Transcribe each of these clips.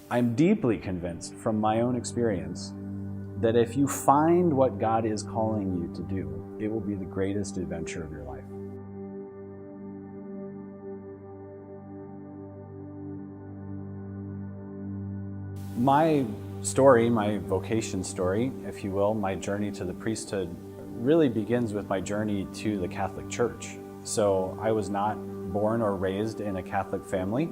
I'm deeply convinced from my own experience that if you find what God is calling you to do, it will be the greatest adventure of your life. My story, my vocation story, if you will, my journey to the priesthood really begins with my journey to the Catholic Church. So I was not born or raised in a Catholic family.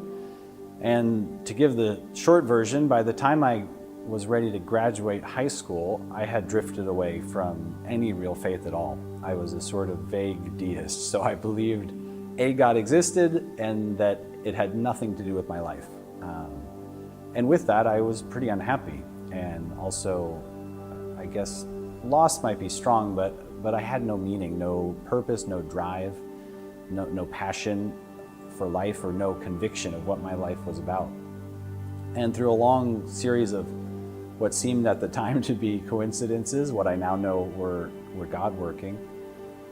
And to give the short version, by the time I was ready to graduate high school, I had drifted away from any real faith at all. I was a sort of vague deist, so I believed a God existed and that it had nothing to do with my life. And with that, I was pretty unhappy, and also, I guess, lost might be strong, but I had no meaning, no purpose, no drive, no passion for life, or no conviction of what my life was about. And through a long series of what seemed at the time to be coincidences, what I now know were God working,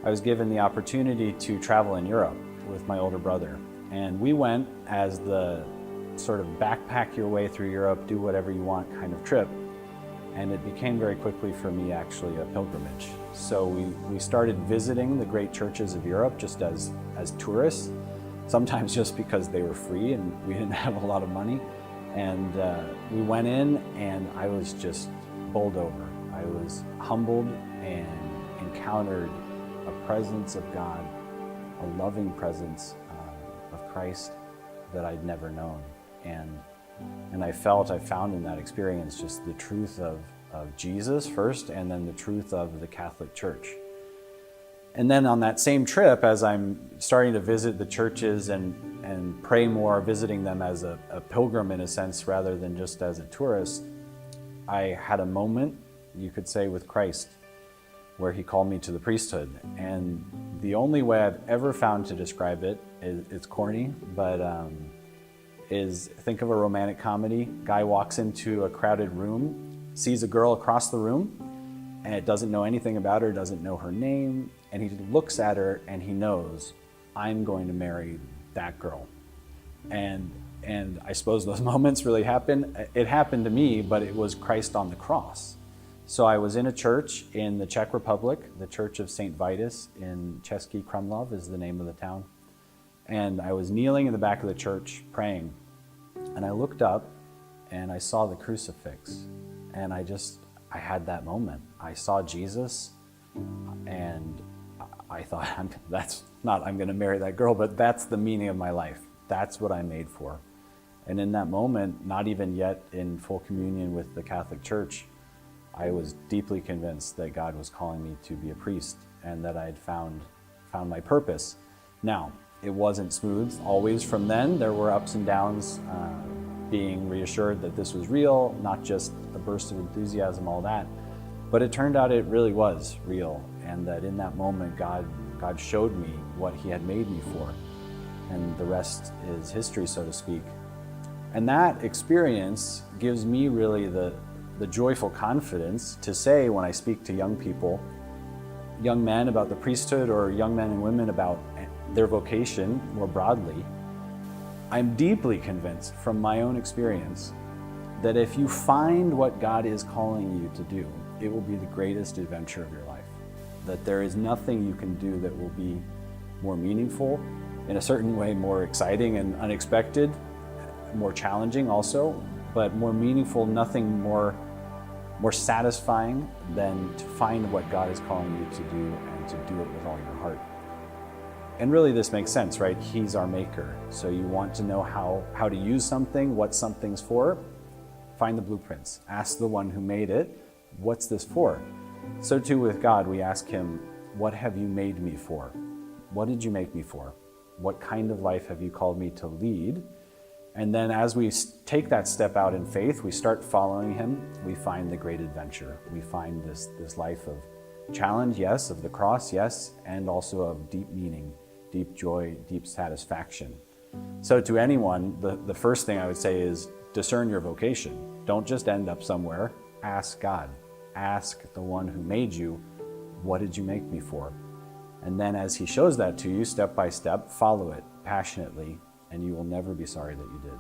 I was given the opportunity to travel in Europe with my older brother. And we went as the sort of backpack your way through Europe, do whatever you want kind of trip. And it became very quickly for me actually a pilgrimage. So we started visiting the great churches of Europe just as tourists, sometimes just because they were free and we didn't have a lot of money. And we went in and I was just bowled over. I was humbled and encountered a presence of God, a loving presence of Christ that I'd never known. And I found in that experience just the truth of Jesus first, and then the truth of the Catholic Church. And then on that same trip, as I'm starting to visit the churches and pray more, visiting them as a pilgrim in a sense, rather than just as a tourist, I had a moment, you could say, with Christ, where he called me to the priesthood. And the only way I've ever found to describe it, it's corny, but is think of a romantic comedy. Guy walks into a crowded room, sees a girl across the room, and it doesn't know anything about her, doesn't know her name, and he looks at her and he knows, I'm going to marry that girl. And I suppose those moments really happen. It happened to me, but it was Christ on the cross. So I was in a church in the Czech Republic, the Church of St. Vitus in Český Krumlov is the name of the town. And I was kneeling in the back of the church praying. And I looked up and I saw the crucifix. And I had that moment. I saw Jesus and I thought, that's not I'm going to marry that girl, but that's the meaning of my life. That's what I'm made for. And in that moment, not even yet in full communion with the Catholic Church, I was deeply convinced that God was calling me to be a priest and that I had found my purpose. Now, it wasn't smooth always from then. There were ups and downs, being reassured that this was real, not just a burst of enthusiasm, all that. But it turned out it really was real, and that in that moment, God showed me what he had made me for. And the rest is history, so to speak. And that experience gives me really the joyful confidence to say when I speak to young people, young men about the priesthood, or young men and women about their vocation more broadly, I'm deeply convinced from my own experience that if you find what God is calling you to do, it will be the greatest adventure of your life. That there is nothing you can do that will be more meaningful, in a certain way more exciting and unexpected, more challenging also, but more meaningful, nothing more satisfying than to find what God is calling you to do and to do it with all your heart. And really this makes sense, right? He's our maker. So you want to know how to use something, what something's for, find the blueprints. Ask the one who made it, what's this for? So too with God, we ask him, what have you made me for? What did you make me for? What kind of life have you called me to lead? And then as we take that step out in faith, we start following him, we find the great adventure. We find this life of challenge, yes, of the cross, yes, and also of deep meaning, deep joy, deep satisfaction. So to anyone, the first thing I would say is discern your vocation. Don't just end up somewhere. Ask God. Ask the one who made you, what did you make me for? And then as he shows that to you step by step, follow it passionately, and you will never be sorry that you did.